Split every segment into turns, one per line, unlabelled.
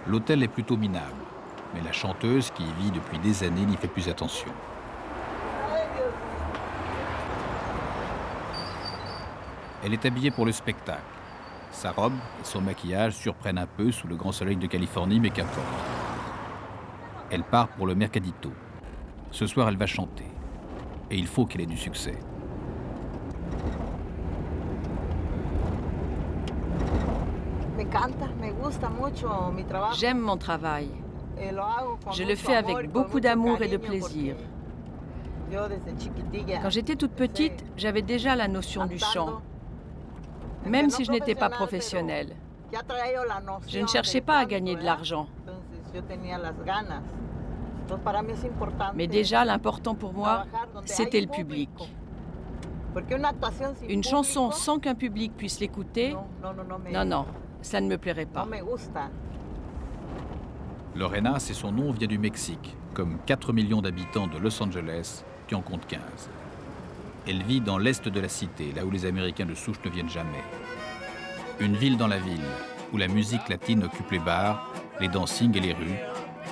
L'hôtel est plutôt minable, mais la chanteuse, qui y vit depuis des années, n'y fait plus attention. Elle est habillée pour le spectacle. Sa robe et son maquillage surprennent un peu sous le grand soleil de Californie, mais qu'importe. Elle part pour le Mercadito. Ce soir, elle va chanter. Et il faut qu'elle ait du succès.
J'aime mon travail. Je le fais avec beaucoup d'amour et de plaisir. Quand j'étais toute petite, j'avais déjà la notion du chant, même si je n'étais pas professionnelle. Je ne cherchais pas à gagner de l'argent. Mais déjà, l'important pour moi, c'était le public. Une chanson sans qu'un public puisse l'écouter, non, ça ne me plairait pas.
Lorena, c'est son nom, vient du Mexique, comme 4 millions d'habitants de Los Angeles, qui en comptent 15. Elle vit dans l'est de la cité, là où les Américains de souche ne viennent jamais. Une ville dans la ville, où la musique latine occupe les bars, les dancings et les rues,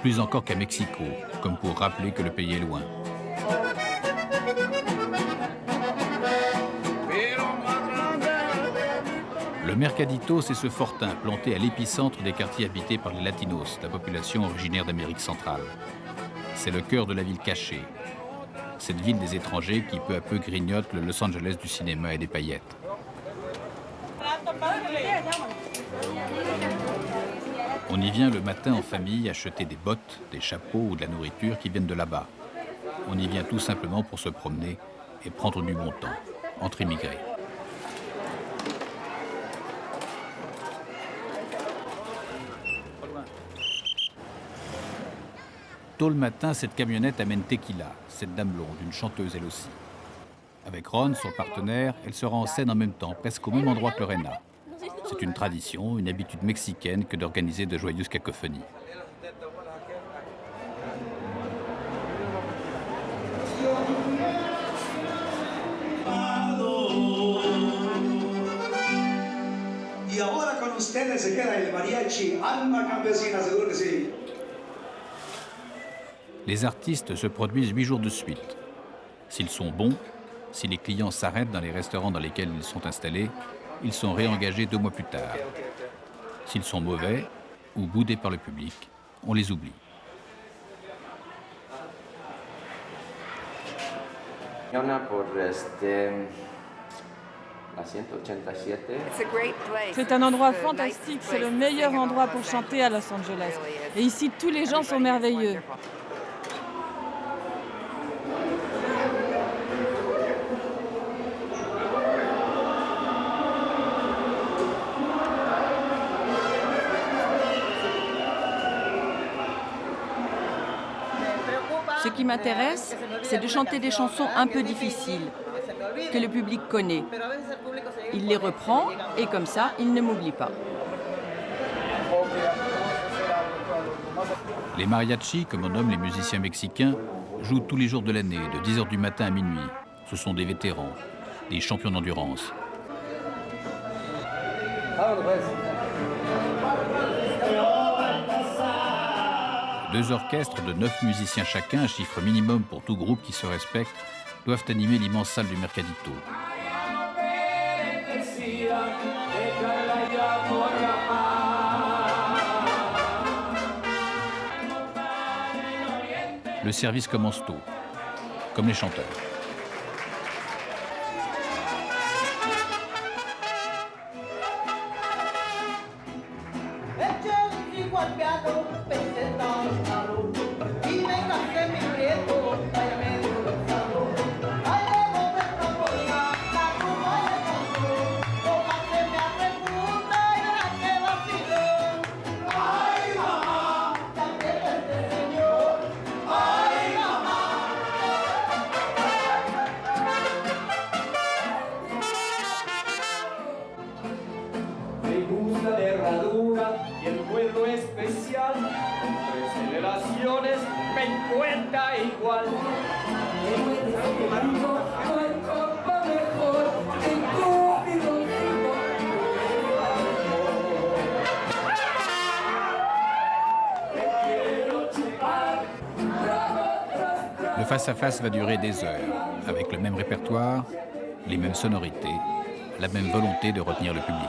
plus encore qu'à Mexico, comme pour rappeler que le pays est loin. Le Mercadito, c'est ce fortin planté à l'épicentre des quartiers habités par les Latinos, la population originaire d'Amérique centrale. C'est le cœur de la ville cachée, cette ville des étrangers qui peu à peu grignote le Los Angeles du cinéma et des paillettes. On y vient le matin en famille acheter des bottes, des chapeaux ou de la nourriture qui viennent de là-bas. On y vient tout simplement pour se promener et prendre du bon temps, entre immigrés. Tôt le matin, cette camionnette amène Tequila, cette dame blonde, une chanteuse elle aussi. Avec Ron, son partenaire, elle sera en scène en même temps, presque au même endroit que Lorena. C'est une tradition, une habitude mexicaine que d'organiser de joyeuses cacophonies.
Y ahora con ustedes se queda el mariachi Alma Campesina, seguro que sí.
Les artistes se produisent 8 jours de suite. S'ils sont bons, si les clients s'arrêtent dans les restaurants dans lesquels ils sont installés, ils sont réengagés 2 mois plus tard. S'ils sont mauvais ou boudés par le public, on les oublie.
C'est un endroit fantastique, c'est le meilleur endroit pour chanter à Los Angeles. Et ici, tous les gens sont merveilleux.
Ce qui m'intéresse, c'est de chanter des chansons un peu difficiles, que le public connaît. Il les reprend et comme ça, il ne m'oublie pas.
Les mariachis, comme on nomme les musiciens mexicains, jouent tous les jours de l'année, de 10h du matin à minuit. Ce sont des vétérans, des champions d'endurance. Deux orchestres de 9 musiciens chacun, un chiffre minimum pour tout groupe qui se respecte, doivent animer l'immense salle du Mercadito. Le service commence tôt, comme les chanteurs. face-à-face va durer des heures, avec le même répertoire, les mêmes sonorités, la même volonté de retenir le public.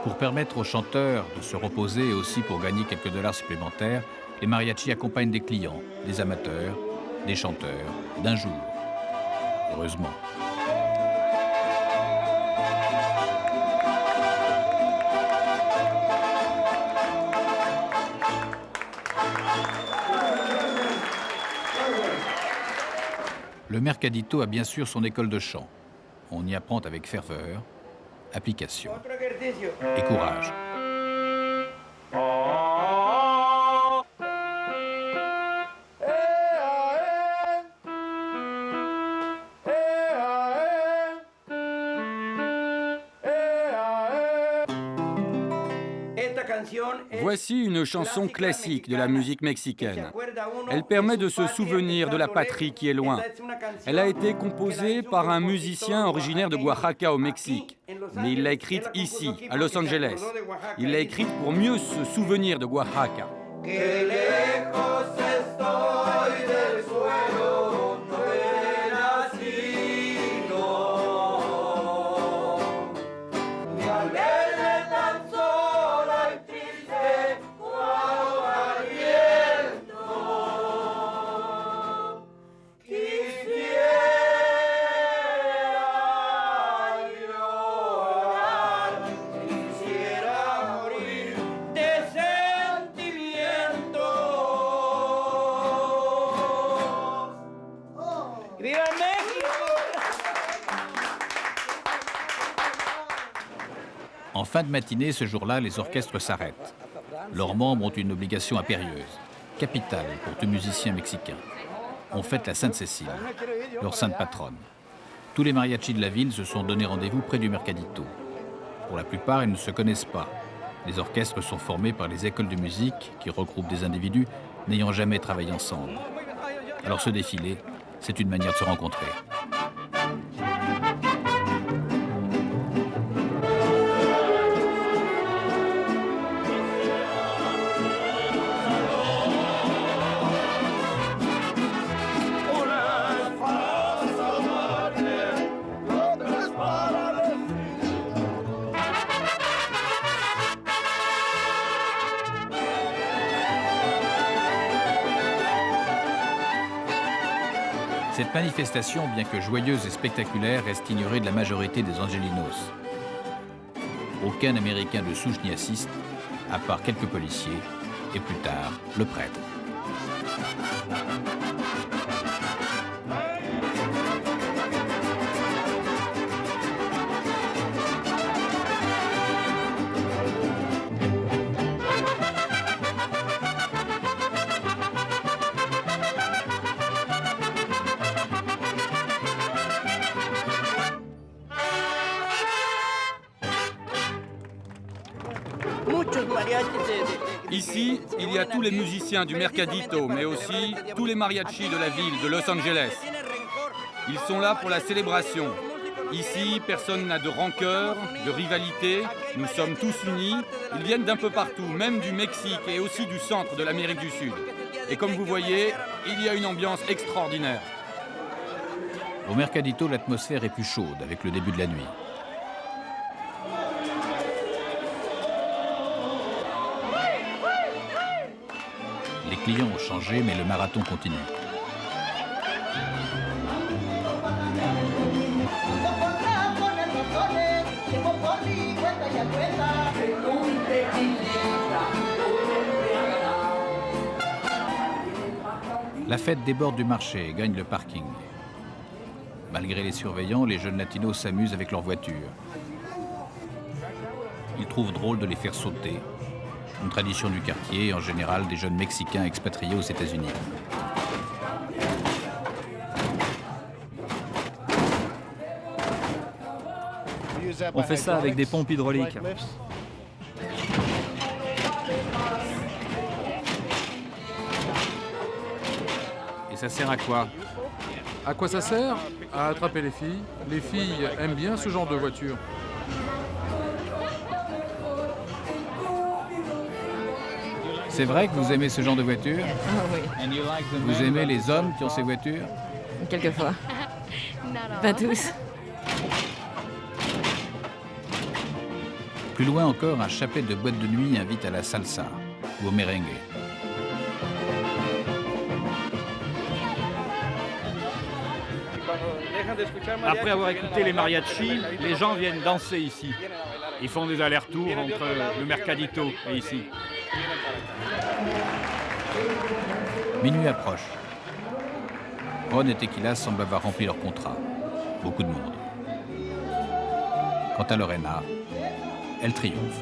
Pour permettre aux chanteurs de se reposer et aussi pour gagner quelques dollars supplémentaires, les mariachis accompagnent des clients, des amateurs, des chanteurs, d'un jour. Heureusement. Le Mercadito a bien sûr son école de chant. On y apprend avec ferveur, application et courage.
Voici une chanson classique de la musique mexicaine. Elle permet de se souvenir de la patrie qui est loin. Elle a été composée par un musicien originaire de Oaxaca au Mexique, mais il l'a écrite ici, à Los Angeles. Il l'a écrite pour mieux se souvenir de Oaxaca.
En fin de matinée, ce jour-là, les orchestres s'arrêtent. Leurs membres ont une obligation impérieuse, capitale pour tout musicien mexicain. On fête la Sainte-Cécile, leur sainte patronne. Tous les mariachis de la ville se sont donné rendez-vous près du Mercadito. Pour la plupart, ils ne se connaissent pas. Les orchestres sont formés par les écoles de musique qui regroupent des individus n'ayant jamais travaillé ensemble. Alors ce défilé, c'est une manière de se rencontrer. Cette manifestation, bien que joyeuse et spectaculaire, reste ignorée de la majorité des Angelinos. Aucun Américain de souche n'y assiste, à part quelques policiers et plus tard, le prêtre.
Ici, il y a tous les musiciens du Mercadito, mais aussi tous les mariachis de la ville de Los Angeles. Ils sont là pour la célébration. Ici, personne n'a de rancœur, de rivalité. Nous sommes tous unis. Ils viennent d'un peu partout, même du Mexique et aussi du centre de l'Amérique du Sud. Et comme vous voyez, il y a une ambiance extraordinaire.
Au Mercadito, l'atmosphère est plus chaude avec le début de la nuit. Les clients ont changé, mais le marathon continue. La fête déborde du marché et gagne le parking. Malgré les surveillants, les jeunes latinos s'amusent avec leurs voitures. Ils trouvent drôle de les faire sauter. Une tradition du quartier et en général des jeunes Mexicains expatriés aux États-Unis.
On fait ça avec des pompes hydrauliques.
Et ça sert à quoi?
À quoi ça sert? À attraper les filles. Les filles aiment bien ce genre de voiture.
C'est vrai que vous aimez ce genre de voiture?
Ah oui,
Vous aimez les hommes qui ont ces voitures?
quelquefois. Pas tous.
Plus loin encore, un chapelet de boîte de nuit invite à la salsa ou au merengue.
Après avoir écouté les mariachis, les gens viennent danser ici. Ils font des allers-retours entre le Mercadito et ici.
Minuit approche. Ron et Tequila semblent avoir rempli leur contrat. Beaucoup de monde. Quant à Lorena, elle triomphe.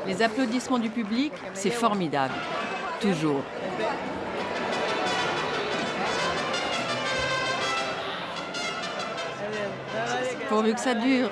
Les applaudissements du public, c'est formidable. Toujours. Pourvu que ça dure.